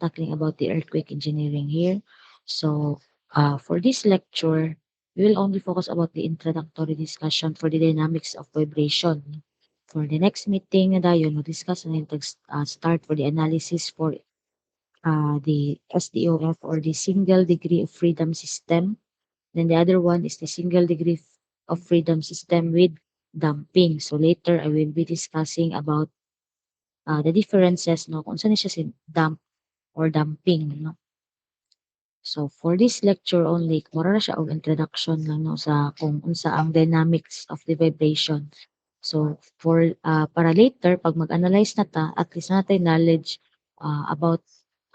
tackling about the earthquake engineering here. So, for this lecture, we will only focus about the introductory discussion for the dynamics of vibration. For the next meeting na dayon, discuss and start for the analysis for the SDOF or the single degree of freedom system. Then the other one is the single degree of freedom system with damping. So later I will be discussing about the differences no kung saan siya si damp or damping no. So for this lecture only, mura na siya og introduction lang no sa kung unsa ang dynamics of the vibration. So for para later pag mag-analyze na ta, at least natin knowledge about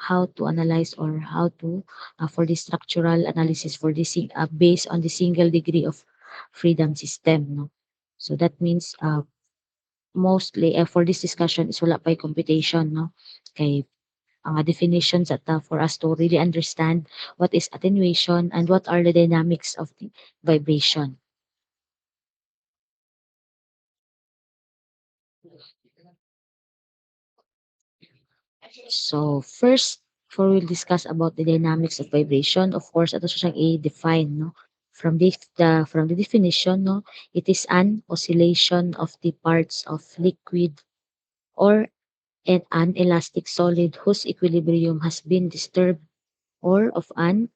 how to analyze or how to for the structural analysis for this based on the single degree of freedom system no. So that means mostly for this discussion is wala pa'y computation no. Kay ang definitions at for us to really understand what is attenuation and what are the dynamics of the vibration. So first, before we'll discuss about the dynamics of vibration, of course, ato siya siyang i-define, no? From the definition, no, it is an oscillation of the parts of liquid or an elastic solid whose equilibrium has been disturbed or of an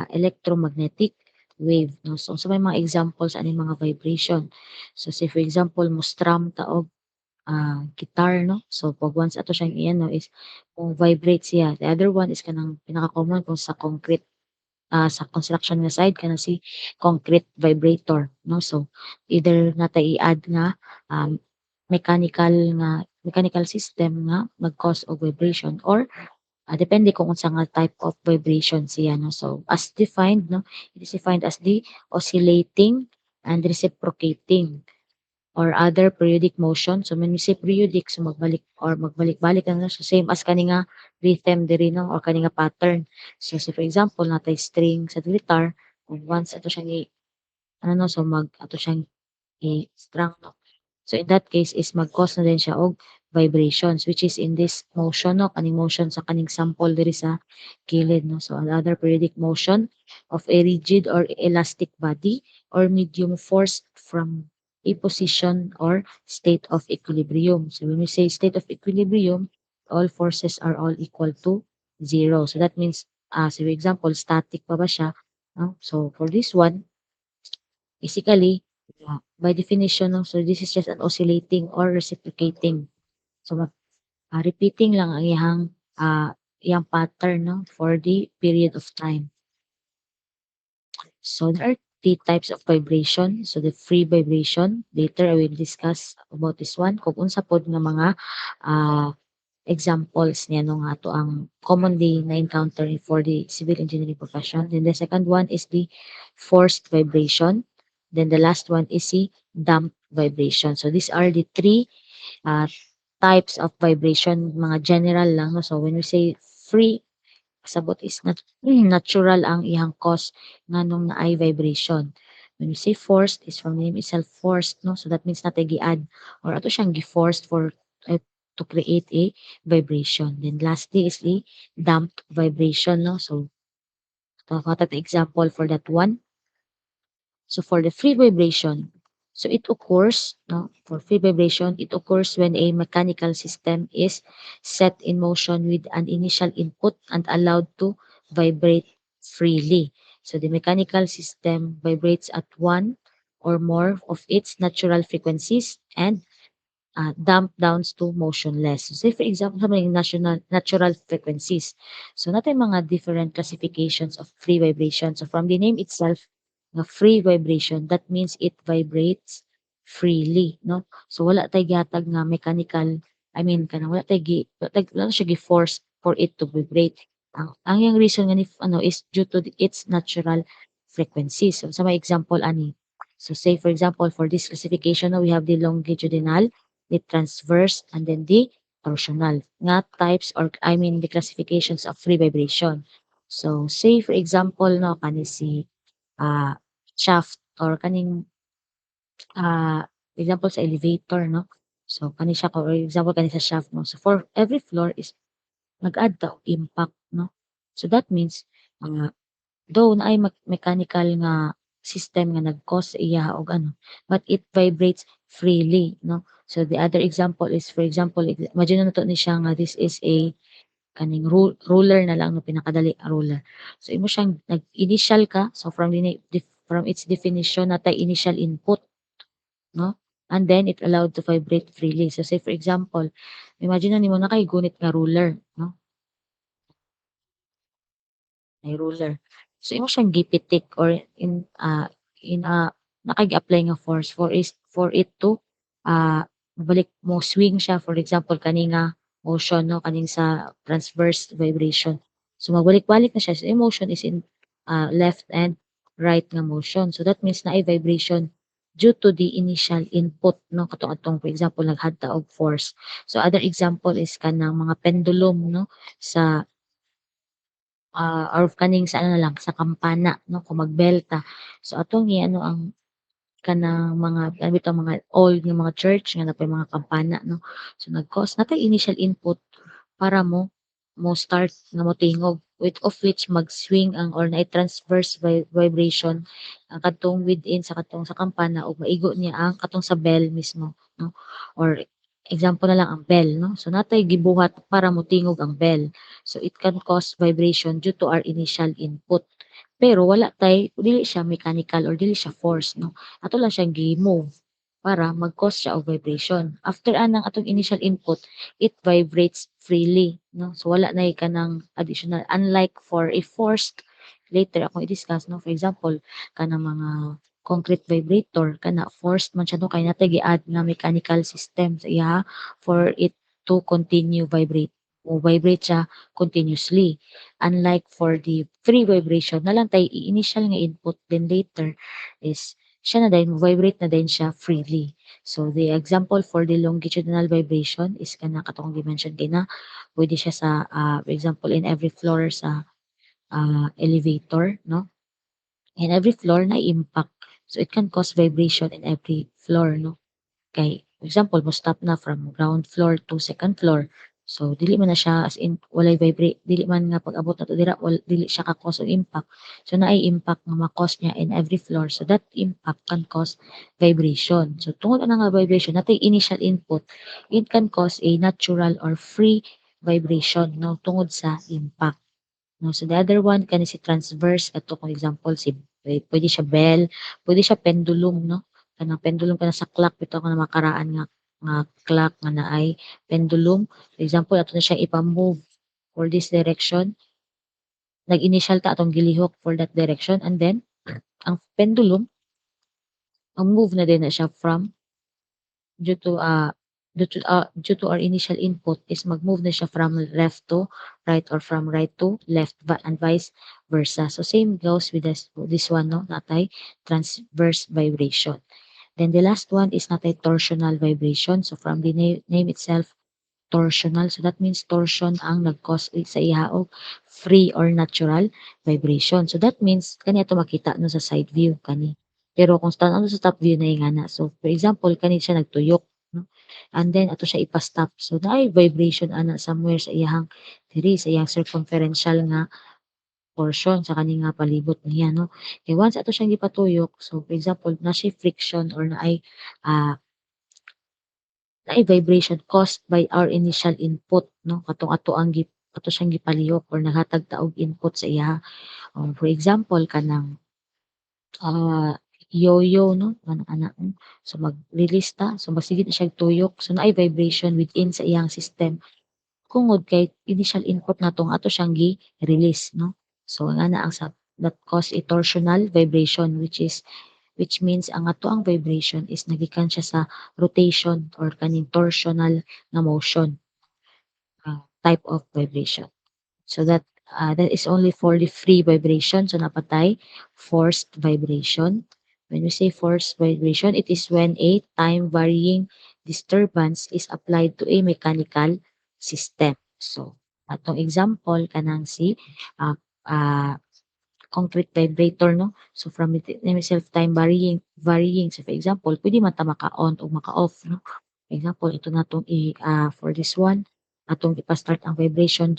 electromagnetic wave. No? So, may mga examples ani mga vibration. So, say for example, mo strum taog guitar, no? So, pag once ato siyang iyan, no, is kung vibrate siya. The other one is kanang pinaka-common kung sa concrete, sa construction nga side, kanang si concrete vibrator, no? So, either nata i-add nga um, mechanical system nga mag-cause of vibration or depende kung unsa nga type of vibration siya, no? So, as defined, no, it is defined as the oscillating and reciprocating or other periodic motion. So when we say periodic, so magbalik-balik na so same as kaninga rhythm diri no or kaninga pattern. So say for example natay string sa guitar, kung once ato siyang ano no so ato siyang i-strung no. So in that case is mag-cause na din siya og vibrations which is in this motion no kaning motion sa kaning sample diri sa kilid no. So another periodic motion of a rigid or elastic body or medium force from a position or state of equilibrium. So when we say state of equilibrium, all forces are all equal to zero. So that means so for example static pa ba siya no? So for this one basically by definition no, so this is just an oscillating or reciprocating. So repeating lang ang iyang pattern no, for the period of time. So there are three types of vibration. So the free vibration, later I will discuss about this one. Kung unsa pod nga mga examples niya no nga to ang commonly na-encounter for the civil engineering profession. Then the second one is the forced vibration. Then the last one is the damped vibration. So these are the three uh, types of vibration, mga general lang. No? So when we say free, sabot is natural ang iyang cause nga nung naay vibration. When we say forced, is from the name itself forced, no? So that means natay gi-add or ato siyang gi-forced for to create a vibration. Then lastly is the damped vibration, no? So what an example for that one. So for the free vibration, so it occurs, no, for free vibration, it occurs when a mechanical system is set in motion with an initial input and allowed to vibrate freely. So the mechanical system vibrates at one or more of its natural frequencies and damp downs to motionless. So say for example, sa mga natural frequencies. So natin mga different classifications of free vibration. So from the name itself, na free vibration, that means it vibrates freely, no? So wala tay gihatag nga mechanical, I mean kanang wala siya gi-force for it to vibrate. Ang yung reason nga ni ano is due to its natural frequencies. So sa mga example ani. So say for example for this classification, no, we have the longitudinal, the transverse, and then the torsional nga types or I mean the classifications of free vibration. So say for example no kani si ah, shaft or kaning example sa elevator no. So kani siya for example kani sa shaft no. So for every floor is nag-add ta og impact 'no. So that means, though naay mechanical nga system nga nag-cause sa iya og ano, but it vibrates freely 'no. So the other example is, for example, imagine na nato ni siya nga this is a kaning ruler na lang 'no, pinakadali ruler. So imo siyang nag-initial ka, so from its definition natay initial input 'no, and then it allowed to vibrate freely. So say for example, imagine na nimo na kay gunit nga ruler 'no, may ruler. So imo siyang gipitik or naka-gi-apply nga force for it to, mabalik mo swing siya, for example kani nga motion 'no, kaning sa transverse vibration. So magbalik-balik na siya, so yung motion is in, left and right nga motion. So that means naay vibration due to the initial input 'no, katong for example naghatag ta og force. So other example is kanang mga pendulum 'no, sa or kaning sa ano na lang, sa kampana 'no, kung magbelta. So atong i-ano ang kanang mga ano bitaw mga old nga mga church nga napay mga kampana 'no. So nag-cause natay initial input para mo start nga motingog, of which mag-swing ang or naay transverse vibration ang kadtong within sa katong sa kampana ug maigo niya ang katong sa bell mismo 'no, or example na lang ang bell 'no. So natay gibuhat para motingog ang bell. So it can cause vibration due to our initial input. Pero wala dili siya mechanical or dili siya force 'no. Ato lang siyang gi-move para mag-cause siya og vibration. After anang atong initial input, it vibrates freely 'no. So wala na kanang additional, unlike for a forced, later akong i-discuss 'no. For example, kanang mga concrete vibrator kana forced man siya 'no, kay natay gi-add nga mechanical system sa iya for it to continue o vibrate siya continuously. Unlike for the free vibration, nalang tay initial nga input, then later is siya na din vibrate na din siya freely. So the example for the longitudinal vibration is kana katong gi-mention kina, pwede siya sa, for example in every floor sa, elevator 'no. In every floor na impact. So it can cause vibration in every floor 'no. Kay for example mo-stop na from ground floor to second floor. So dili man na siya as in walay dili man nga pag-abot nato dira dili siya ka-cause og impact. So naay impact nga ma-cause niya in every floor. So that impact can cause vibration. So tungod ana nga vibration natay initial input, it can cause a natural or free vibration 'no, tungod sa impact. No, so the other one kani si transverse, ato kung example si pwede siya bell, pwede siya pendulum 'no, kanang pendulum kana sa clock bitaw kanang makaraan nga clock nga naay pendulum. For example ato na siya ipa-move for this direction, nag-initial ta atong gilihok for that direction, and then ang pendulum, ang move na din na siya from due to, due to our initial input is mag-move na siya from left to right or from right to left and vice versa. So same goes with this one 'no, natay transverse vibration. Then the last one is natay torsional vibration. So from the name itself, torsional. So that means torsion ang nag-cause sa iha og free or natural vibration. So that means kani ato makita no sa side view kani. Pero kung sa ano sa top view na ingana. So for example kani siya nagtuyok no. And then ato siya ipa-stop. So naay vibration ana somewhere sa iyang diri sa iyang circumferential nga portion sa kani nga palibot niya no. Kay once ato siyang gipatuyok, so for example na siya friction or naay vibration caused by our initial input 'no, katong ato siyang gipalihok or naghatag ta og input sa iya. For example kanang, yo-yo 'no, ana so mag-release ta, so masigit na siyang tuyok, so naay vibration within sa iyang system tungod kay initial input natong ato siyang gi-release 'no. So ana ang that cause a torsional vibration, which means ang ato ang vibration is nagikan siya sa rotation or kaning torsional nga motion, type of vibration. So that is only for the free vibration. So napatay forced vibration. When we say forced vibration, it is when a time varying disturbance is applied to a mechanical system. So atong example kanang si uh, uh, concrete vibrator 'no. So from it itself time varying. So for example, pwede man ta maka-on o maka-off 'no. For example, ito natong for this one. atong ipa-start ang vibration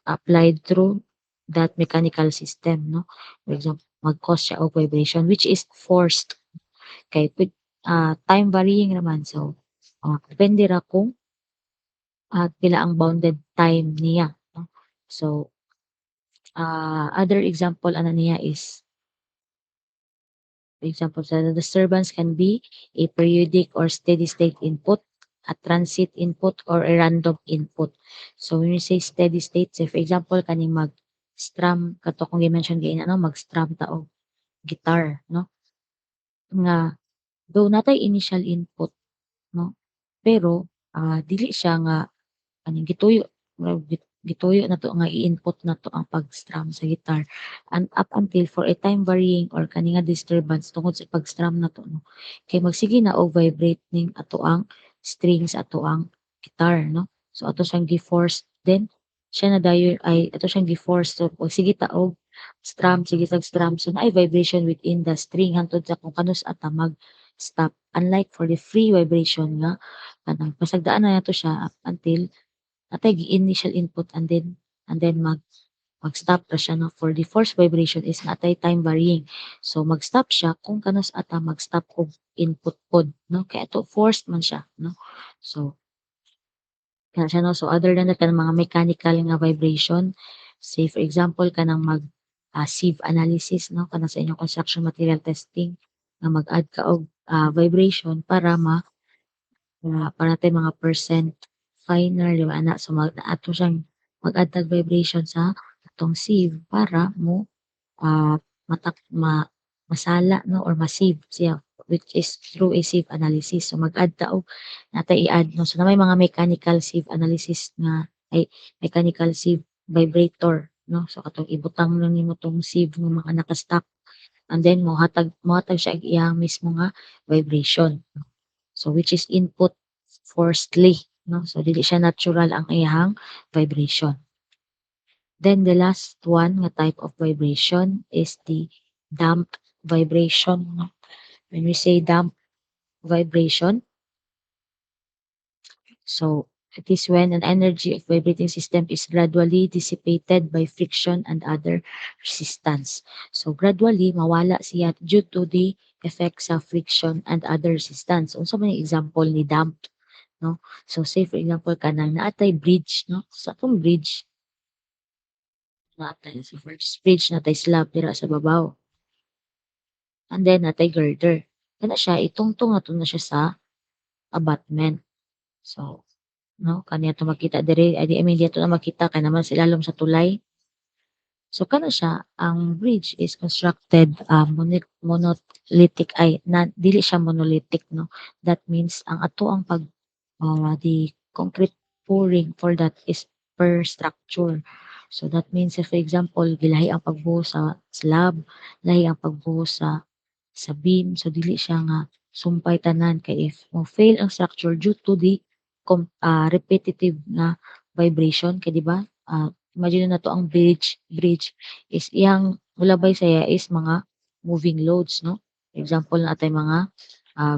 applied through that mechanical system, no? For example, mag-cause siya og vibration which is forced kay time varying naman. So, depende ra kung pila ang bounded time niya, no? So, other example ana niya is, for example, the disturbance can be a periodic or steady state input, a transit input, or a random input. So when you say steady state, say for example, kaning mag-strum, kato kung i-mention gain, ano, mag-strum ta og guitar, no? Nga, though natay initial input, no? Pero, dili siya nga kaning gituyo murag gituyo nato nga i-input nato ang pag-strum sa guitar and up until for a time varying or kani nga disturbance tungod sa pag-strum nato, no, kay magsige na og vibrate ning ato ang strings ato ang guitar, no. So ato siyang gi-force then siya na dayon ay ato siyang gi-force so pag sige ta og strum, sige tag strum so naay vibration within the string hangtod sa kung kanus ata mag-stop. Unlike for the free vibration nga kanang pasagdaan na nato siya up until natay gi-initial input and then mag-stop ra siya, no. For the force vibration is natay time varying. So mag-stop siya kung kanus ata mag-stop og input pod, no. Kaya ato forced man siya, no. So kana siya, no. So other than that kanang mga mechanical nga vibration, say for example kanang sieve analysis, no, kanang sa inyong construction material testing nga mag-add ka og vibration para tay mga percent finer, di ba, ana. So ato siyang mag-add tag vibration sa atong sieve para mo masala, no, or ma-sieve siya which is through a sieve analysis. So mag-add ta og natay i-add, no. So na may mga mechanical sieve analysis nga ay mechanical sieve vibrator, no. So katong ibutang lang nimo tong sieve nga mga naka-stock and then mohatag siya og iyang mismo nga vibration. So which is input forcedly, no. So dili siya natural ang iyang vibration. Then the last one nga type of vibration is the damp vibration, no. When we say damp vibration, so it is when an energy of vibrating system is gradually dissipated by friction and other resistance. So gradually mawala siya due to the effects of friction and other resistance. Unsa man yung example ni damp, no? So say for example kanang naatay bridge, no? Sa atong bridge naatay sa first bridge natay slab dira sa babaw. And then natay girder. Kana siya itungtong nato na siya sa abutment. So, no, kaniya to makita diri ay I mean dito na makita kay naman sa ilalom sa tulay. So kana siya ang bridge is constructed monolithic ay na dili siya monolithic, no. That means ang ato ang the concrete pouring for that is per structure. So that means if for example gilahi ang pagbuhos sa slab, lahi ang pagbuhos sa beam, so dili siya nga sumpay tanan kay if mo fail ang structure due to the repetitive na vibration kay, di ba, imagine na to ang bridge is iyang ulabay saya is mga moving loads, no. Example na natay mga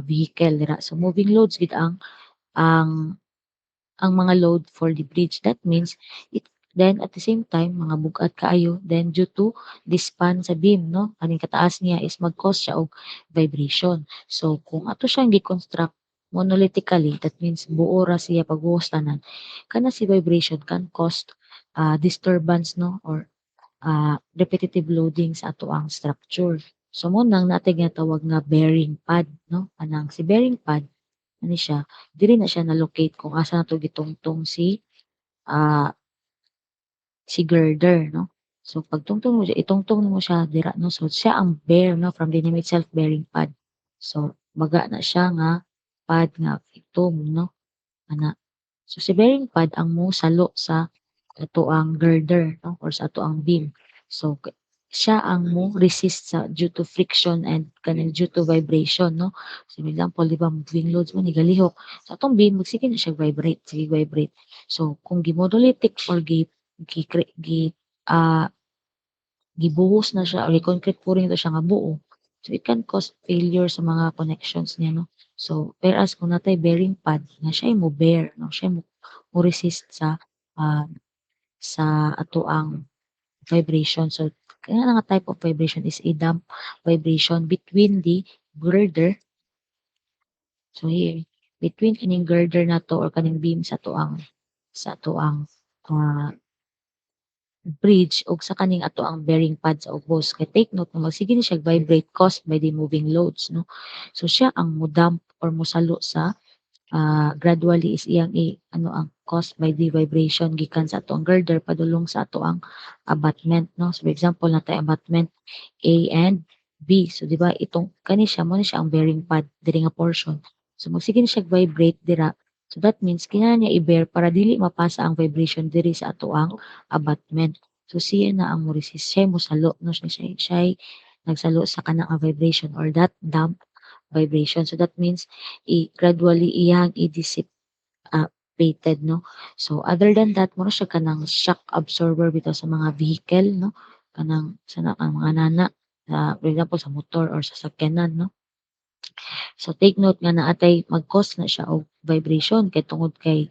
vehicle dira, so moving loads gid ang mga load for the bridge. That means it then at the same time mga bugat kaayo then due to the span sa beam, no, kaning kataas niya is mag-cause siya og vibration. So kung ato siyang gi-construct monolithically, that means buo ra siya pagbuhos tanan, kana si vibration can cause disturbance, no, or repetitive loading sa ato ang structure. So mo nang natay ginatawag nga bearing pad, no, anang si bearing pad ani siya diri na siya na-locate kung asa nato gitungtong ah, si girder, no. So pagtungtong mo siya itungtong mo siya dira, no, so siya ang bear, no, from the name itself bearing pad. So baga na siya nga pad nga itom, no, ana. So si bearing pad ang salo sa ato ang girder, no, or sa ato ang beam. So siya ang resist sa due to friction and kanang due to vibration, no. So for example, di ba moving loads mo ni galihok. So atong beam magsige na siya vibrate, sige vibrate. So kung gimodulatic or gi cre gi ah, gibuhos na siya or i-concrete pouring na siya nga buo, so it can cause failure sa mga connections niya, no. So whereas kung natay bearing pad nga siya mo bear, no, siya mo mo resist ah, sa atoang vibration. So kaya nga type of vibration is a damp vibration between the girder. So here, between kining girder na 'to or kaning beam sa atoang ah, bridge ug sa kaning atoang bearing pad sa ubos. Kay take note na magsige ni siya vibrate caused by the moving loads 'no. So siya ang mo-damp or mosalo sa gradually is iyang ano ang caused by the vibration gikan sa atoang girder padulong sa atoang abutment 'no. So for example natay abutment A and B. So 'di ba itong kani siya mo na siya ang bearing pad diri nga portion. So magsige na siya vibrate dira. So that means kinahanglan niya i-bear para dili mapasa ang vibration diri sa atoang abutment. So siya na ang mo-resist, siya mosalo 'no, siya'y nagsalo sa kanang vibration or that damp vibration. So that means gradually iyang dissipated 'no. So other than that mura siya kanang shock absorber bitaw sa mga vehicle 'no, kanang ang mga nana for example sa motor or sa sakyanan 'no. So take note nga naatay mag-cause na siya og vibration kay tungod kay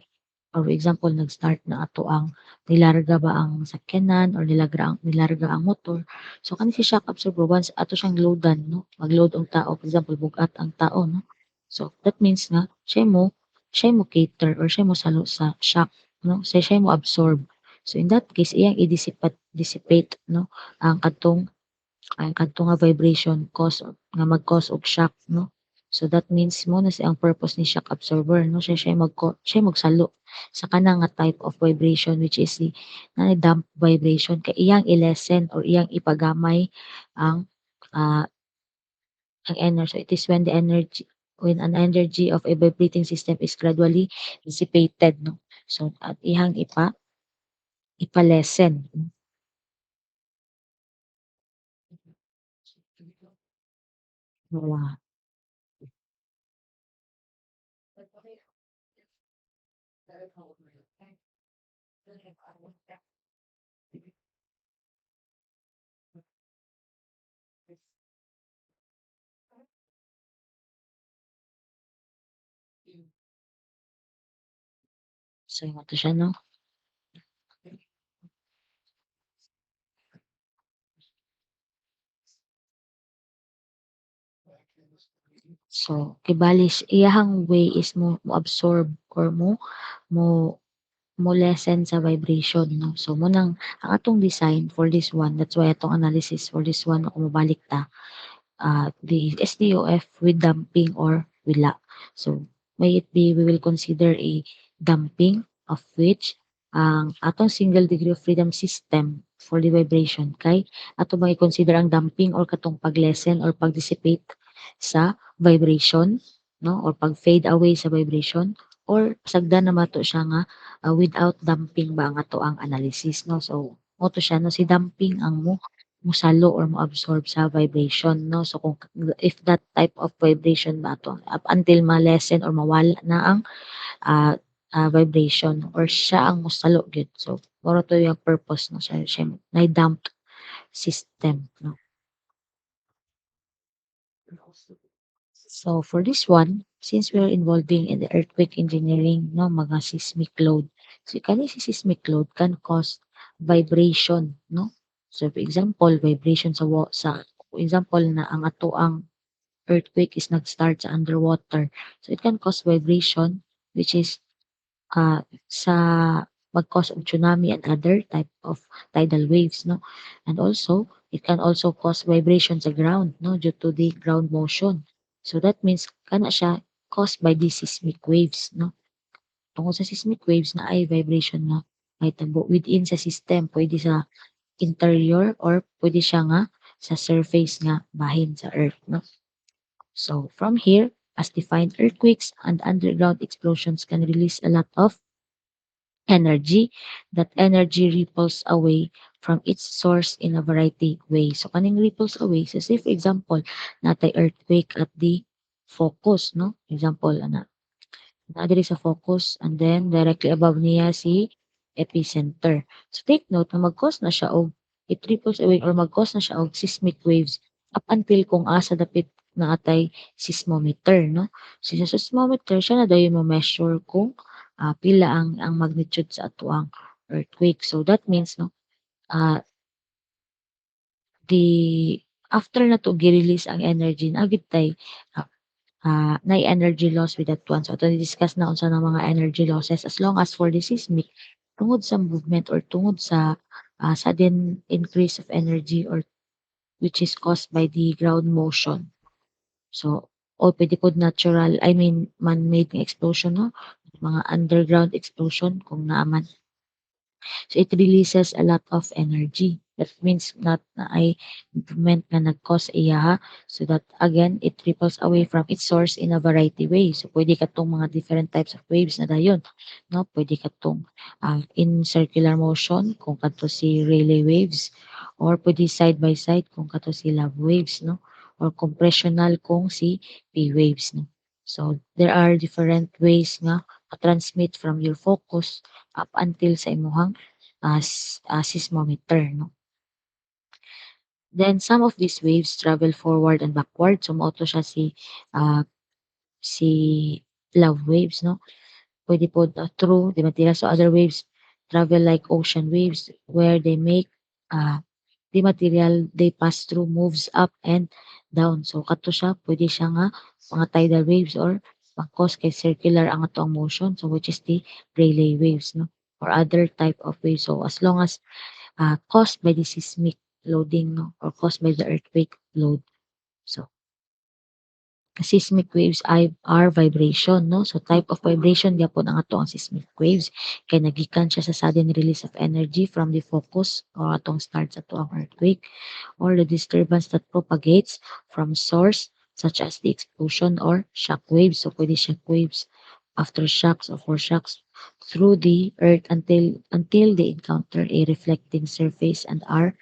for example nag-start na ato ang nilarga ba ang sakyanan or nilarga ang motor. So kani si shock absorber once ato siyang loadan 'no, mag-load ang tao for example bugat ang tao 'no. So that means nga siya mo cater or siya mo salo sa shock 'no, siya mo absorb. So in that case iyang dissipate 'no ang kadtong nga vibration nga mag-cause og shock 'no. So that means mo na ang purpose ni shock absorber 'no, siya magsalo sa kanang nga type of vibration which is the damp vibration kay iyang i-lessen or iyang ipagamay ang, ah, ang energy. So it is when an energy of a vibrating system is gradually dissipated 'no. So at iyang ipa-lessen. Wala. So mo to siya 'no. So, kibalis iyahang way is mo-absorb or mo mo-lessen sa vibration 'no. So munang ang atong design for this one, that's why atong analysis for this one kung mobalik ta, the SDOF with damping or wala. So may it be we will consider a damping of which ang atong single degree of freedom system for the vibration kay ato bang i-consider ang damping or katong pag-lessen or pag-dissipate sa vibration 'no or pag-fade away sa vibration or sagdan naman to siya nga without damping ba ang ato ang analysis 'no. So mo to siya 'no, si damping ang mosalo or mo-absorb sa vibration 'no. So kung if that type of vibration ba to up until ma-lessen or mawala na ang ah, vibration or siya ang mosalo gyud. So moro to yung purpose 'no, siya na-damp system 'no. So for this one, since we are involving in the earthquake engineering, no, mga seismic load. So kani si seismic load can cause vibration, no? So for example, vibration sa for example na ang ato ang earthquake is nag-start sa underwater. So it can cause vibration which is sa mag-cause of tsunami and other type of tidal waves, no? And also, it can also cause vibration sa ground, no? Due to the ground motion. So that means, kana siya caused by the seismic waves, no? Tungkol sa seismic waves na ay vibration na may tabo within sa system, pwede sa interior or pwede siya nga sa surface nga bahin sa earth, no? So from here, as defined, earthquakes and underground explosions can release a lot of energy. That energy ripples away from its source in a variety ways. So kaning ripples away, so say for example, natay earthquake at the focus, no? Example, diri sa focus and then directly above niya si epicenter. So take note na mag-cause na siya og it ripples away or mag-cause na siya og seismic waves up until kung asa dapit na atay seismometer, no? So sa seismometer, siya na daw yung ma-measure kung pila ang magnitude sa atoang earthquake. So that means no, ah, the after na to gi-release ang energy na tay na energy loss with that one. So ito discuss na unsa na mga energy losses as long as for the seismic tungod sa movement or tungod sa sudden increase of energy or which is caused by the ground motion. So, o pwede pod natural, I mean man-made nga explosion 'no, mga underground explosion kung naa man. So, it releases a lot of energy. That means not na ay movement nga nag-cause iya, so that again, it ripples away from its source in a variety ways. So, pwede katong mga different types of waves na dayon, 'no? Pwede katong, in circular motion kung kadto si Rayleigh waves or pwede side by side kung kadto si love waves, no? Or compressional kung si P waves, no? So, there are different ways nga ma-transmit from your focus up until sa imong seismometer 'no. Then some of these waves travel forward and backward, so mao to siya si love waves 'no. Puwede pod through di matira so other waves travel like ocean waves where they make the material they pass through moves up and down. So kadto siya puwede siya nga mga tidal waves or mag-cause kay circular ang atoang motion, so which is the Rayleigh waves 'no or other type of waves. So as long as caused by the seismic loading 'no or caused by the earthquake load. So, seismic waves are vibration 'no, so type of vibration gyapon ang ato ang seismic waves kay nagikan siya sa sudden release of energy from the focus or atong start sa ato ang earthquake or the disturbance that propagates from source such as the explosion or shock waves. So, pwede shock waves, aftershocks or foreshocks through the earth until they encounter a reflecting surface and are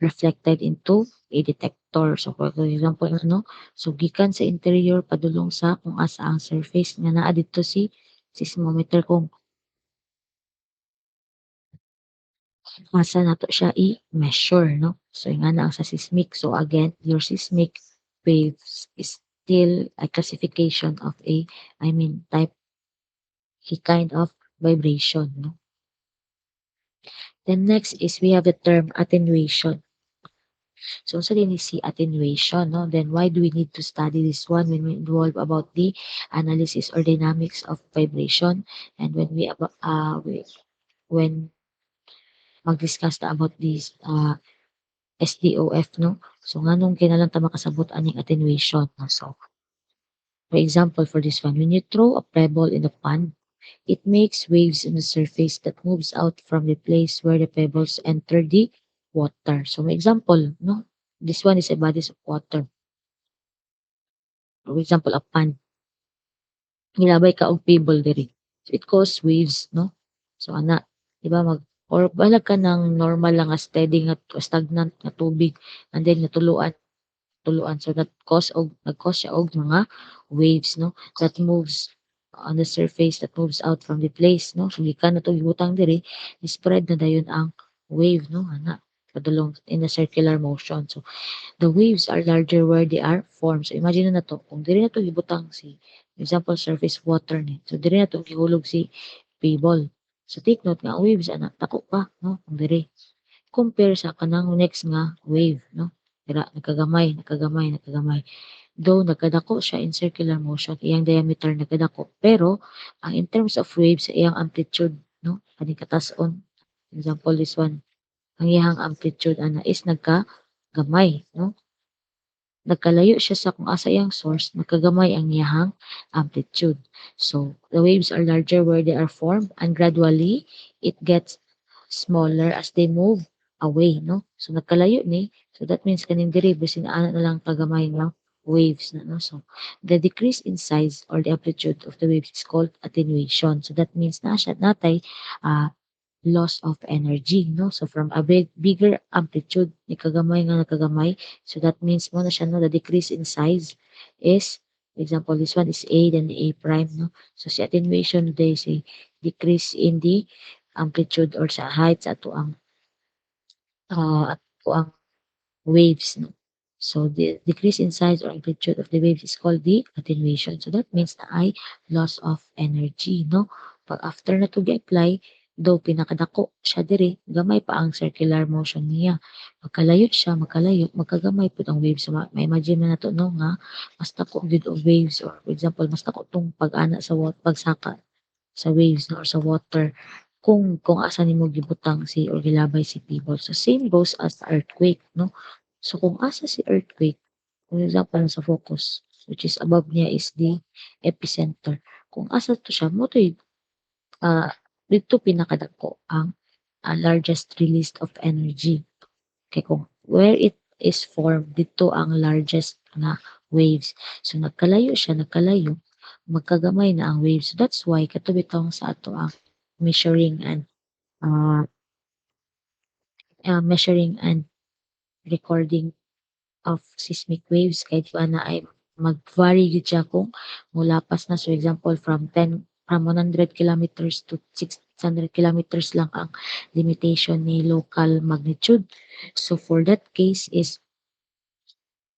reflected into a detector. So, for example, ano, so gikan sa interior padulong sa kung asa ang surface nga naa dito si seismometer kung asa nato siya i-measure, no? So, nga na ang sa seismic. So, again, your seismic waves is still a classification of I mean, a kind of vibration, no? Then next is we have the term attenuation. So, sa din is si attenuation, no? Then why do we need to study this one when we involve about the analysis or dynamics of vibration and when mag-discuss na about this SDOF, no? So, nganong kinahanglan ta makasabot aning attenuation, no? So, for example, for this one, when you throw a pebble in a pond, it makes waves on the surface that moves out from the place where the pebbles enter the water. So, may example, no? This one is a bodies of water. For example, a pond. Hilabay ka og pebble diri. So, it cause waves, no? So, ana, di ba or balag ka ng normal lang nga steady nga stagnant nga tubig and then natuluan tuluan. So, nag-cause siya og mga waves, no? That moves on the surface, that moves out from the place, no? So, gikan na to gibutang diri, spread na dayon ang wave, no? Ana, padulong in a circular motion. So, the waves are larger where they are formed. So imagine na to, kung diri na to gibutang si example surface water ni. So diri na to gihulog si pebble. So take note nga waves ana tako pa no kung diri. Compare sa kanang next nga wave no. Dira nakagamay, nakagamay, nakagamay. Though nagkadako siya in circular motion, iyang diameter nagkadako. Pero ang in terms of waves, iyang amplitude no, kaning katas-on. Example this one, ang iyang amplitude ana is nagkagamay no. Nagkalayo siya sa kung asa iyang source, nagkagamay ang iyahang amplitude. So, the waves are larger where they are formed and gradually it gets smaller as they move away, no? So, nagkalayo ni. So, that means kaning diri bisin ana na lang kagamay nga waves na, no? So, the decrease in size or the amplitude of the waves is called attenuation. So, that means na siya natay uh, loss of energy, no? So from a bigger amplitude, ni kagamay nga nakagamay. So that means mo na siya, no? The decrease in size is, example, this one is A, then the A prime, no? So si attenuation, there is a decrease in the amplitude or sa height sa ato ang waves, no? So the decrease in size or amplitude of the waves is called the attenuation. So that means na ay loss of energy, no? pag after na 'to gi-apply, though pinakadako siya diri, gamay pa ang circular motion niya. Magkalayo siya, magkalayo, magkagamay pud ang waves. So, ma-imagine na nato 'no nga mas dako gyud og waves or for example mas dako 'tong pag-ana sa pagsaka sa waves 'no or sa water kung asa nimo gibutang si or gilabay si pebble. So, same goes as earthquake 'no. So, kung asa si earthquake, for example sa focus, which is above niya is the epicenter. Kung asa to siya, mo to'y, dito pinakadako ang, largest release of energy. Kay kung where it is formed, dito ang largest nga waves. So, nagkalayo siya, nagkalayo, magkagamay na ang waves. So, that's why katubitong sa ato ang measuring and, uh, measuring and recording of seismic waves kahit na ay mag-vary gyud siya kung molapas na. So example from 100 kilometers to 600 kilometers lang ang limitation ni local magnitude. So for that case is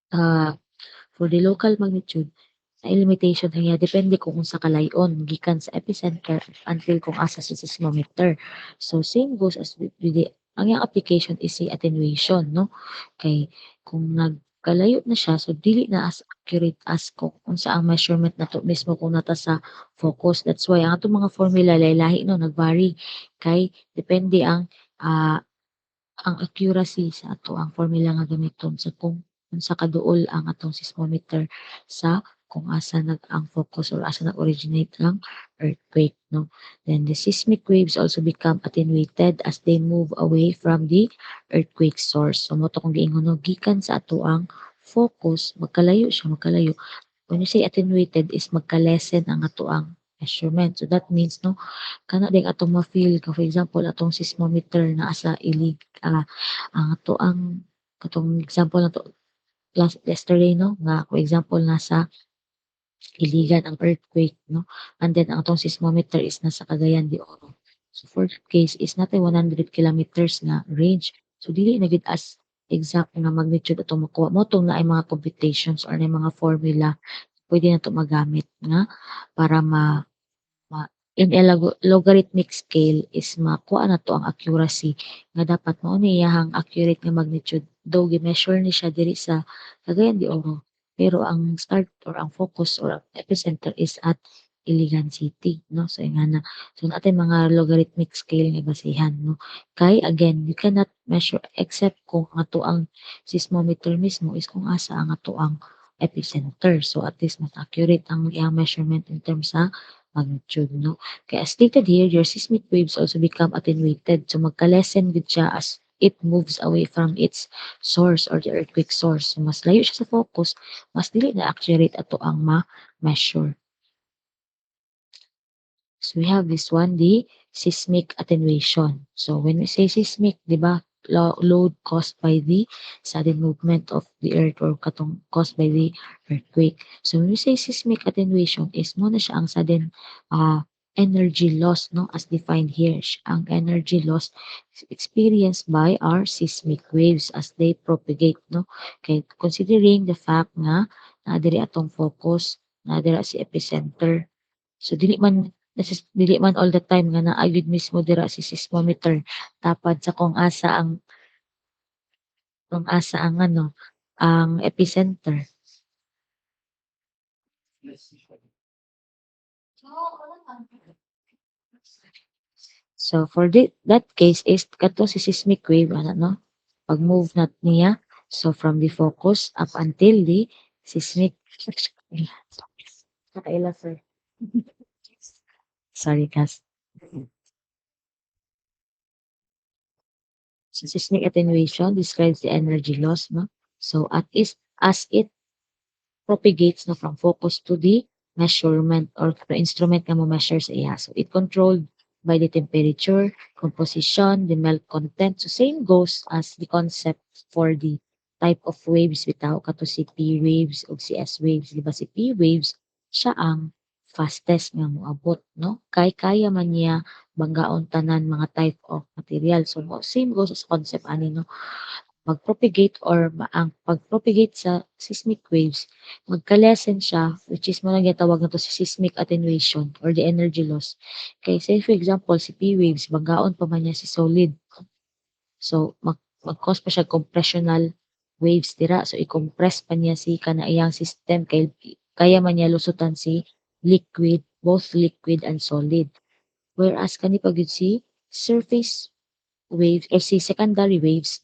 for the local magnitude ang limitation niya depende kung unsa kalayon gikan sa epicenter until kung asa sa seismometer. So same goes as with the ang iyang application is si attenuation 'no. Kay kung nagkalayo na siya so dili na as accurate as kung unsa ang measurement nato mismo kung nata sa focus. That's why ang atong mga formula lahi-lahi 'no nag-vary kay depende ang accuracy sa ato ang formula nga gamiton sa kung unsa kaduol ang atong seismometer sa kung asa ang focus or asa nag-originate ang earthquake 'no. Then the seismic waves also become attenuated as they move away from the earthquake source. So mo 'to kung giingon 'no, gikan sa ato ang focus magkalayo siya, magkalayo. When you say attenuated is magka-lessen ang ato ang measurement. So that means 'no, kana ding atong ma-feel ka for example atong seismometer naa sa ilig, ang ato ang katong example nato last yesterday 'no, nga for example nasa iligan ang earthquake 'no, and then ang atong seismometer is nasa Cagayan de Oro. So for that case is natay 100 kilometers nga range. So dili na gid as exact nga magnitude atong makuha mo tong naay mga computations or naay mga formula pwede nato magamit nga para ma in a logarithmic scale is makuha na to ang accuracy nga dapat mao ni iyahang accurate nga magnitude though gi-measure ni siya diri sa Cagayan de Oro pero ang start or ang focus or ang epicenter is at Iligan City 'no. So ingana so natay mga logarithmic scale nga basihan 'no. Kay again you cannot measure except kung ang ato ang seismometer mismo is kung asa ang ato ang epicenter. So at least mas accurate ang iyang measurement in terms sa magnitude 'no. Kaya as stated here, your seismic waves also become attenuated. So magka-lessen gid siya as it moves away from its source or the earthquake source. So mas layo siya sa focus, mas dili na accurate ato ang ma-measure. So we have this one, the seismic attenuation. So when we say seismic, di ba, load caused by the sudden movement of the earth or katong caused by the earthquake. So when we say seismic attenuation is mo na siya ang sudden energy loss no as defined here. Ang energy loss is experienced by our seismic waves as they propagate no. Okay, considering the fact na diri atong focus, na diri si epicenter. So dili man all the time nga naa gyud mismo dira si seismometer tapad sa kung asa ang ano, ang epicenter. So for that case is kato si seismic wave ano no, pag-move na niya so from the focus up until the seismic nakaila sir. Sorry guys. So seismic attenuation describes the energy loss no. So as it propagates no from focus to the measurement or the instrument nga mo measure sa iya. So it controlled by the temperature, composition, the melt content. So same goes as the concept for the type of waves bitaw kato si P waves o si S waves. Di ba si P waves siya ang fastest nga moabot no. Kaya man niya banggaon tanan mga type of material. So same goes as concept ani no mag-propagate or ang pag-propagate sa seismic waves, magka-lessen siya, which is mo ginatawag na to si seismic attenuation or the energy loss. Kay say for example, si P waves, banggaon pa man niya si solid. So, mag-cause pa siya compressional waves dira. So, i-compress pa niya si kanaiyang system kaya man niya lusutan si liquid, both liquid and solid. Whereas kani pag yun si surface waves or si secondary waves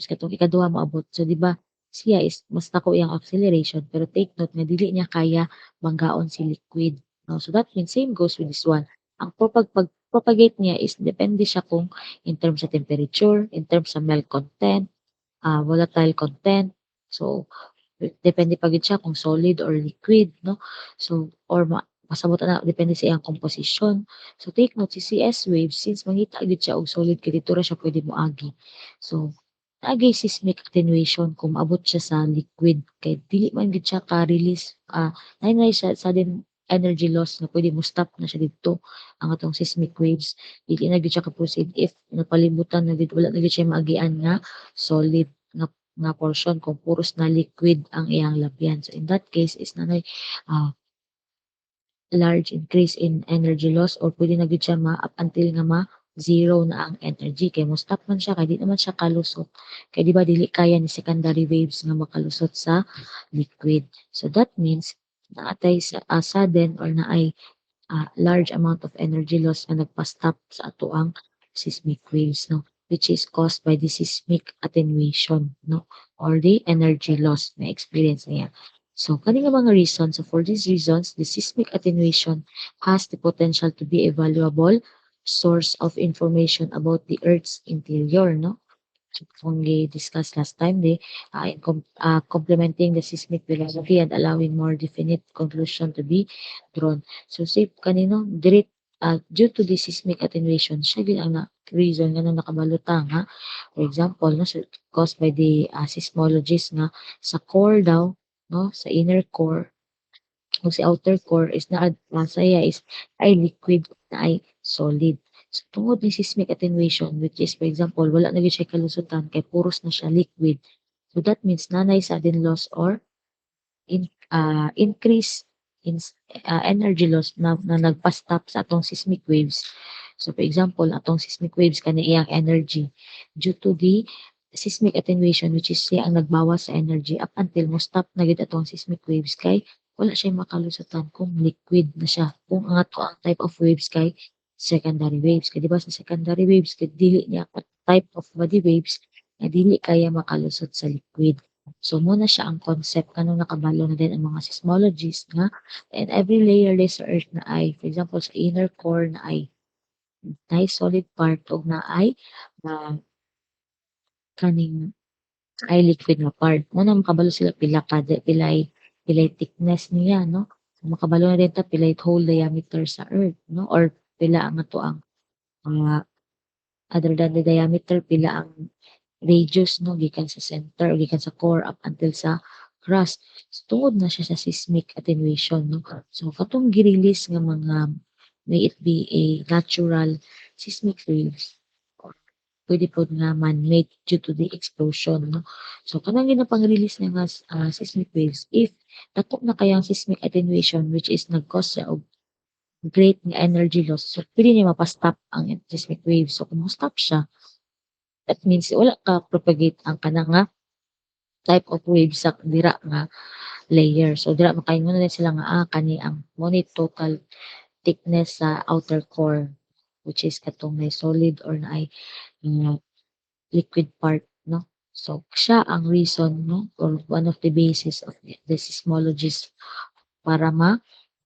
katong ikaduha moabot. So, di ba siya is mas nako iyang acceleration pero take note nga dili niya kaya manggaon si liquid. No? So, that means same goes with this one. Ang pag-propagate niya is depende siya kung in terms sa temperature, in terms sa melt content, volatile content. So, depende pa gid siya kung solid or liquid, no? So, or pasabot na depende sa iyang composition. So, take note si CS waves since mangita gid siya og solid kay dito ra siya pwede moagi. So, naagay seismic attenuation kung maabot siya sa liquid kay dili man gid siya ka-release na siya sudden energy loss na pwede mo stop na siya didto ang atong seismic waves. Dili na gid siya ka-proceed if napalibutan na gid wala na gid siya maagian nga solid nga portion kung puros na liquid ang iyang labyan. So in that case is nanay large increase in energy loss or pwede na gid siya up until nga zero na ang energy kay mo stop man siya kay di naman siya kalusot. Kay di ba dili kaya ni secondary waves nga makalusot sa liquid. So that means naatay sa sudden or naay large amount of energy loss na nagpa-stop sa ato ang seismic waves, no? Which is caused by the seismic attenuation, no? Or the energy loss na experience niya. So, kani nga mga reasons. So, for these reasons, the seismic attenuation has the potential to be a valuable source of information about the Earth's interior, no? Kung discuss last time, complementing the seismic philosophy and allowing more definite conclusion to be drawn. So, say kanino, due to the seismic attenuation, siya gyud ang reason nga nakabalutang ha. For example, no, so, caused by the seismologists nga sa core daw, no, sa inner core, kung si outer core is saya is ay liquid na ay solid. So, tungod ni seismic attenuation, which is, for example, wala na gyud siya kalusutan kay puros na siya liquid. So, that means nanay sudden loss or increase in energy loss na nagpa-stop sa atong seismic waves. So, for example, atong seismic waves kani iyang energy due to the seismic attenuation which is siya ang nagbawas sa energy up until mo stop na gid atong seismic waves kay wala siya makalusutan kung liquid na siya. Kung ang ato ang type of waves kay secondary waves. Kay di ba sa secondary waves kay dili niya type of body waves na dili kaya makalusot sa liquid. So muna siya ang concept kanang nakabalo na din ang mga seismologists nga and every layer sa earth na ay for example sa inner core na ay solid part og na ay na kaning ay liquid nga part. Muna makabalo sila pila kada pilay thickness niya no. Makabalo na din ta pilay hole diameter sa earth no or pila ang ato ang other than the diameter pila ang radius no gikan sa center o gikan sa core up until sa crust. So, tungod na siya sa seismic attenuation no. So katong gi-release nga mga may it be a natural seismic waves or pwede po nga man-made due to the explosion no. So kanang ginapang-release niya nga seismic waves if dako na kayang seismic attenuation which is nag-cause siya og great nga energy loss. So pwede niya mapastop ang seismic waves. So kung stop siya, that means wala ka propagate ang kanang nga type of wave sa dira nga layer. So dira makaingon na sila nga kani ang monit total thickness sa outer core which is katong may solid or naay liquid part no. So siya ang reason no or one of the basis of the seismologist para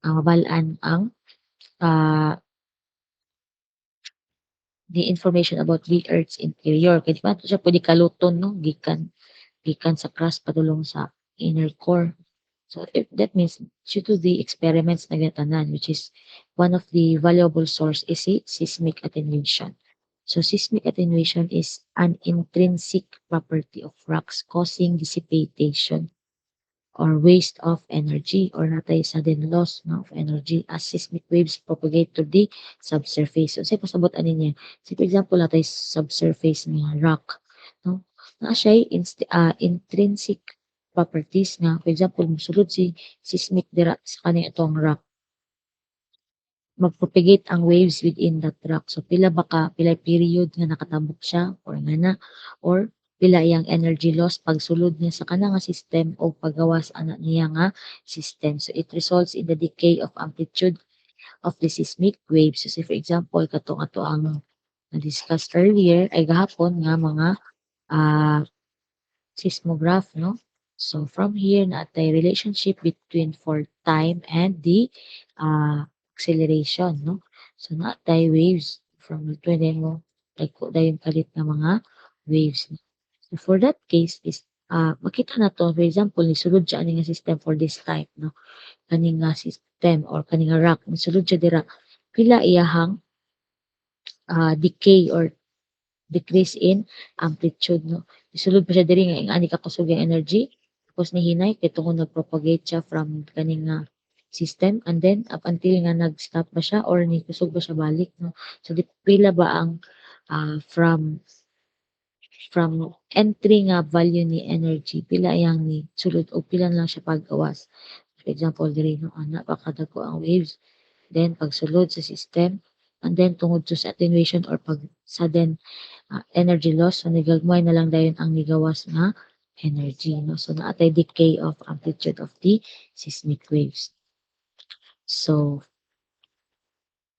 mabalaan ang uh, the information about the Earth's interior. Kaya di ba siya pwede kaluton no gikan sa crust padulong sa inner core. So if that means due to the experiments na ginatanan which is one of the valuable source is seismic attenuation. So seismic attenuation is an intrinsic property of rocks causing dissipation or waste of energy or natay sudden loss no, of energy as seismic waves propagate to the subsurface. So, say pasabot ani niya. Say for example, natay subsurface nga rock, no? Na siya intrinsic properties nga for example mosulod si seismic dira sa kani atong rock mag-propagate ang waves within that rock. So pila period nga nakatabok siya or ngana or pila iyang energy loss pagsulod niya sa kana nga system o paggawas ana niya nga system. So it results in the decay of amplitude of the seismic waves. So say for example katong ato ang na-discuss earlier ay gahapon nga mga ah seismograph, no? So from here naatay relationship between for time and the acceleration, no? So naatay waves from pwede mo dagko dayon kalit nga mga waves. No? So for that case is makita na to for example nisulod siya ani nga system for this time, no? Kani nga system or kani nga rock nisulod siya dira pila iyahang decay or decrease in amplitude, no. Isulod pa siya diri nga ani ka kusog ang energy tapos nihinay kay tungod nag-propagate siya from kaning nga system and then up until nga nag-stop ba siya or ni kusog ba siya balik, no. So pila ba ang from entry nga value ni energy pila yang ni sulod o pila na lang siya pag-awas. For example diri no ana pa kadako ang waves then pagsulod sa system and then tungod to sa attenuation or pag sudden energy loss. So, nigagmay na lang dayon ang nigawas nga energy. No? So, naatay decay of amplitude of the seismic waves. So,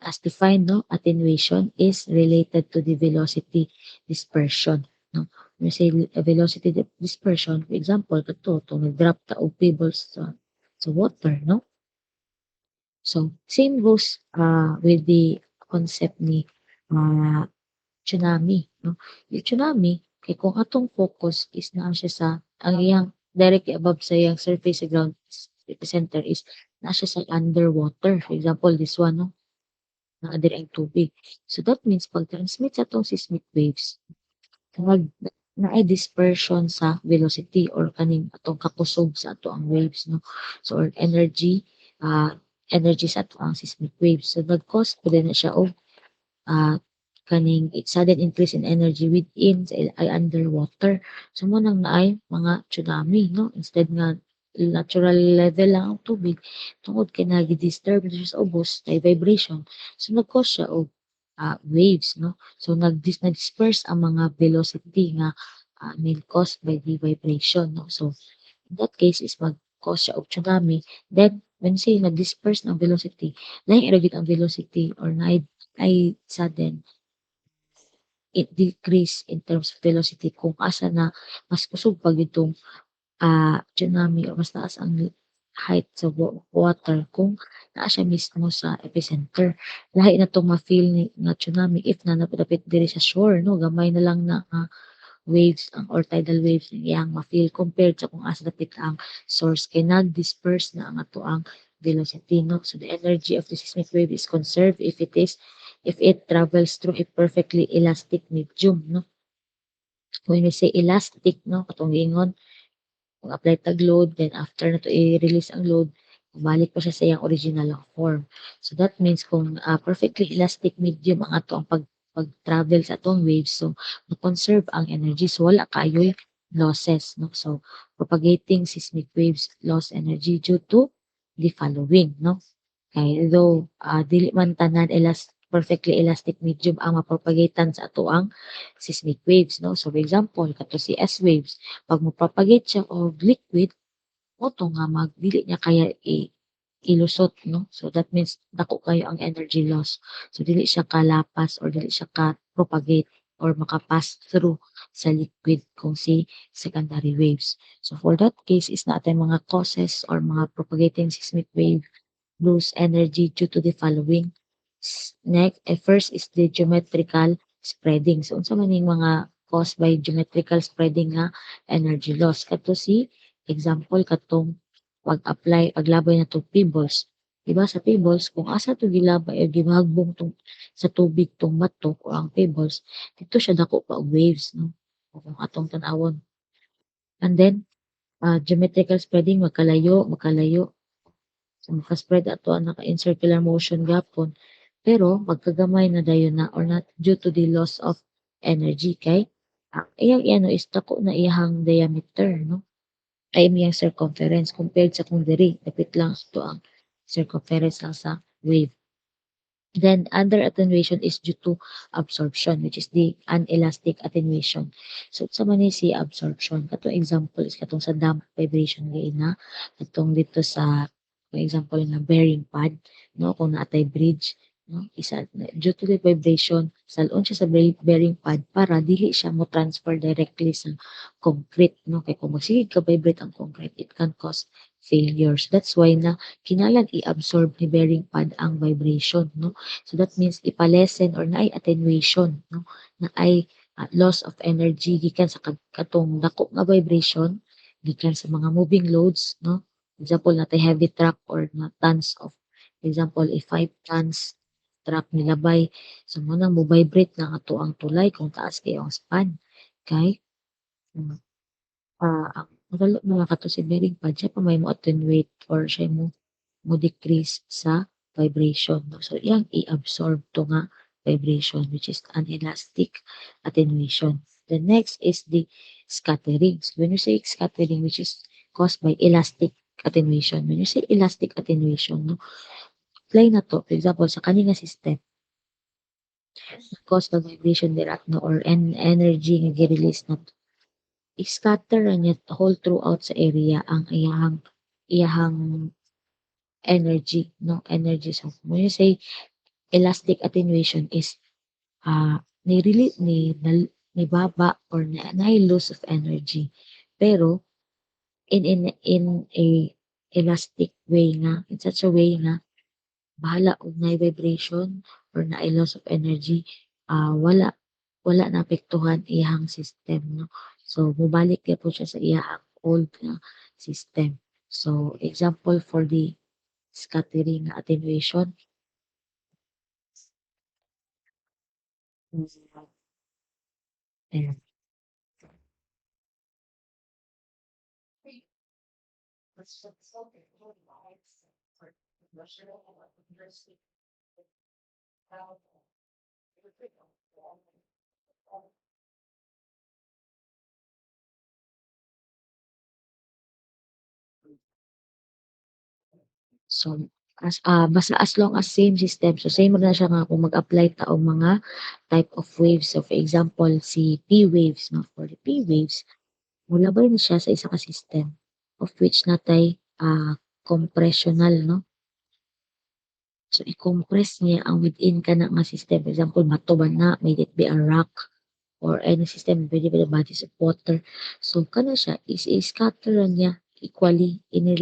as defined, no, attenuation is related to the velocity dispersion. No? When we say velocity dispersion, for example, to nag-drop ta og pebbles sa water, no? So, same goes with the concept ni uh, tsunami, no? Yung tsunami, kay kung atong focus is naa siya sa ang iyang directly above sa iyang surface sa ground epicenter is naa siya sa underwater. For example, this one, no? Naa diri ang tubig. So that means pag transmit sa atong seismic waves, nag naay dispersion sa velocity or kaning atong kakusog sa ato ang waves, no? So or energy sa ato ang seismic waves. So nag-cause po din na siya og ah, kaning sudden increase in energy within sa ay underwater. So mo nang naay mga tsunami, no? Instead nga natural level lang ang tubig, tungod kay nagi-disturb na siya sa ubos, may vibration. So nag-cause siya og waves, no? So na-disperse ang mga velocity nga main caused by the vibration, no? So in that case is mag-cause siya og tsunami. Then when say nag-disperse ng velocity, lain ra gyud ang velocity or ay sudden it decrease in terms of velocity kung asa na mas kusog pa itong tsunami or mas taas ang height sa water kung naa siya mismo sa epicenter. Lahi na 'tong ma-feel ni nga tsunami if na napidapit diri sa shore, no? Gamay na lang na nga waves or tidal waves ang iyang ma-feel compared sa kung asa dapit ang source kay nag-disperse na ang ato ang velocity, no? So the energy of the seismic wave is conserved if it travels through a perfectly elastic medium, no? When we say elastic, no, katong giingon, mag-apply tag load, then after na to i-release ang load, bumalik pa siya sa iyang original form. So that means kung perfectly elastic medium ang ato ang pag-travel sa atong waves, so na-conserve ang energy. So wala kayo'y losses. No? So propagating seismic waves lost energy due to the following. No? Kay though dili man tanan perfectly elastic medium ang mapropagatan sa ato ang seismic waves, no? So for example, kato si S waves, pag mo-propagate siya og liquid, moto nga dili niya kaya ilusot, no? So that means dako kayo ang energy loss. So dili siya kalapas or dili siya ka-propagate or makapass through sa liquid kung si secondary waves. So for that case is natin mga causes or mga propagating seismic wave lose energy due to the following. Next, first is the geometrical spreading. So, unsa man yung mga caused by geometrical spreading nga energy loss. Kato si example katong paglabay na to pebbles. Diba sa pebbles, kung asa to gilabay o gimahagbong tong sa tubig tong bato o ang pebbles, dito siya dako pa og waves, no? O kung atong tanawon. And then, geometrical spreading makalayo. So maka-spread ato ang naka in circular motion gapon pero magkagamay na dayon na or not due to the loss of energy kay iyang ano is dako na iyang diameter no ay iyang circumference compared sa kung diri dapit lang to ang circumference lang sa wave. Then other attenuation is due to absorption, which is the unelastic attenuation. So sa man ni si absorption, katong example is katong sa damp vibration na katong dito sa for example na bearing pad, no, kung naatay bridge, no, isa due to the vibration, salon siya sa bearing pad para dili siya mo transfer directly sa concrete, no, kay kung magsigig ka vibrate ang concrete, it can cause failures. That's why na kinahanglan i-absorb ni bearing pad ang vibration, no. So that means ipalesen or naay attenuation, no? Naay loss of energy gikan sa katong dako nga vibration gikan sa mga moving loads, no? Example natay heavy truck or na tons of example a 5 tons truck nilabay. So mo nang mo vibrate na ato ang tulay kung taas kayo ang span. Kay mm, ang madalo mga kato si bearing pad siya pa may mo attenuate or siya mo decrease sa vibration. No? So, iyang i-absorb to nga vibration which is an elastic attenuation. The next is the scattering. So, when you say scattering which is caused by elastic attenuation, when you say elastic attenuation, no, apply na to, for example, sa kaninga system, cause ng vibration dira no, or energy nga gi-release na to. I-scatter na niya whole throughout sa area ang iyahang energy, no, energy. So, when you say elastic attenuation is ni baba or na loss of energy. Pero in a elastic way nga, in such a way nga bahala og na vibration or na loss of energy, wala naapektuhan iyang system, no. So mobalik gyapon siya sa iyang old nga system. So example for the scattering attenuation. Ayan. So, basta as long as same system, so same na siya nga kung mag-apply ta og mga type of waves. So, for example, si P waves, no? For the P waves, mulabay na siya sa isa ka system of which natay compressional, no? So, i-compress niya ang within ka na nga system. For example, bato ba na, may it be a rock or any system, pwede ba the bodies of water. So, kana siya, is i-scatter niya equally in a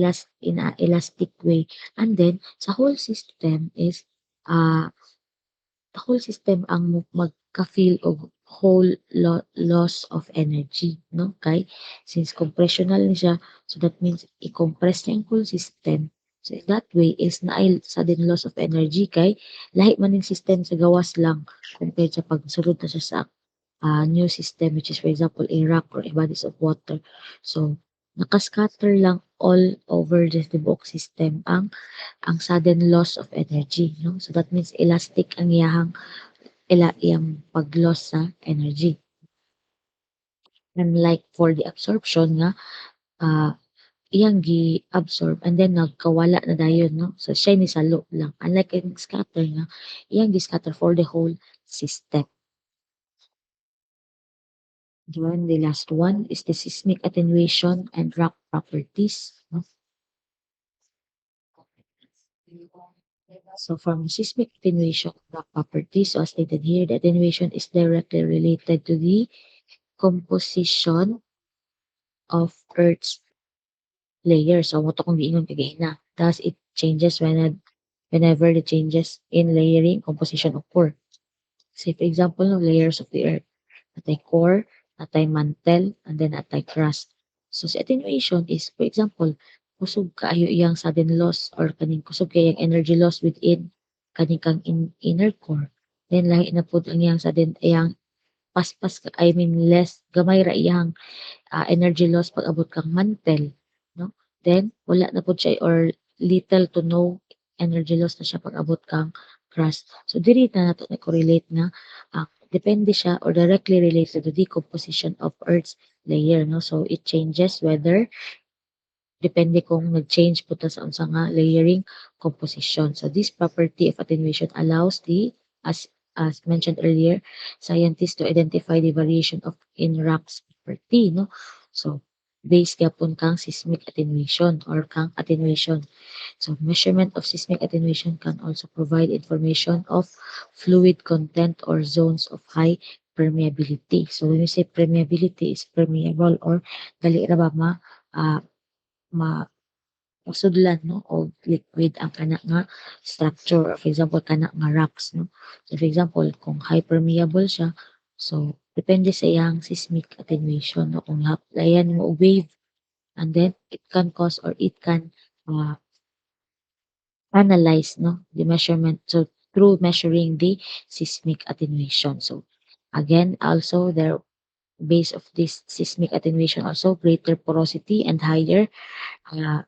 elastic way. And then, sa whole system is, the whole system ang magka-feel og whole loss of energy, no? Kay, since compressional ni siya, so that means i-compress niya ang whole system. So, in that way is naay sudden loss of energy kay lahi man yung system sa gawas lang compared sa pagsulod na siya sa new system which is for example a rock or a bodies of water. So, nakascatter lang all over the tibuok system ang sudden loss of energy, no? So that means elastic ang iyang pag-loss sa energy. Unlike for the absorption nga, ah, iyang gi-absorb and then nagkawala na dayon, no? So siya ni salo lang. Unlike yung scatter nga, iyang gi-scatter for the whole system. Then the last one is the seismic attenuation and rock properties. No? So from seismic attenuation and rock properties, so as stated here, the attenuation is directly related to the composition of Earth's layer. So mo to kung giingon kagahina. Thus it changes whenever the changes in layering composition occur. Say for example, no layers of the Earth. Natay core, natay mantle, and then natay crust. So sa attenuation is, for example, kusog kaayo iyang sudden loss or kaning kusog kay iyang energy loss within kaning kang inner core. Then lahi na pud ang iyang sudden iyang paspas I mean less gamay ra iyang energy loss pag abot kang mantle, no? Then wala na pud siya or little to no energy loss na siya pag abot kang crust. So diri na nato na correlate na depende siya or directly related to the decomposition of Earth's layer, no? So it changes whether depende kung nag-change po ta sa unsa nga layering composition. So this property of attenuation allows the as mentioned earlier, scientists to identify the variation of in rocks property, no? So based gapon kang seismic attenuation or kang attenuation. So measurement of seismic attenuation can also provide information of fluid content or zones of high permeability. So when you say permeability is permeable or dali ra ba ah, ma masudlan, no, o liquid ang kana nga structure or for example kana nga rocks, no. So for example kung hypermeable siya, so depende sa iyang seismic attenuation, no, kung layan mo og wave and then it can cause or it can uh, analyze, no, the measurement, so through measuring the seismic attenuation. So again also there base of this seismic attenuation also greater porosity and higher uh,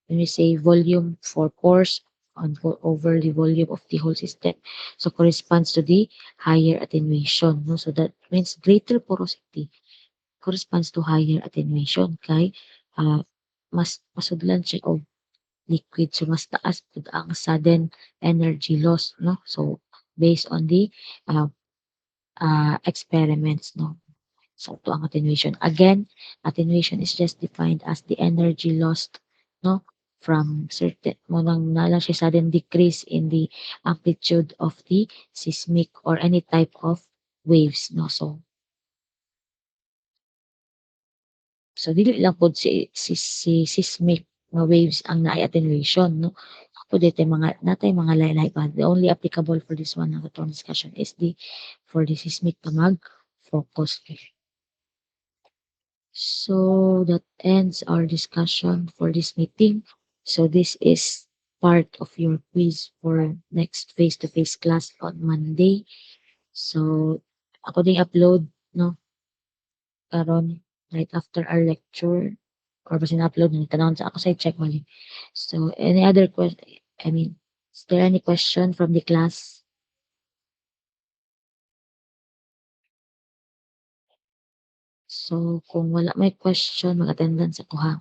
when we say volume for pores on over the volume of the whole system. So corresponds to the higher attenuation. No? So that means greater porosity corresponds to higher attenuation kay mas masudlan siya og liquid. So mas taas pud ang sudden energy loss. No? So based on the uh, experiments. No? So to ang attenuation. Again, attenuation is just defined as the energy lost, no, from certain mo nang na lang siya sudden decrease in the amplitude of the seismic or any type of waves, no. So dili lang pod si seismic nga waves ang naay attenuation, no. Pwede tay mga natay mga lain-lain pa. The only applicable for this one na atong discussion is the for the seismic pa mag-focus. So that ends our discussion for this meeting. So this is part of your quiz for next face-to-face class on Monday. So ako ding upload, no, karon right after our lecture or basin upload ni tanawon sa ako sa check mali. So any other question, I mean, is there any question from the class? So kung wala may question, mag-attendance ako ha.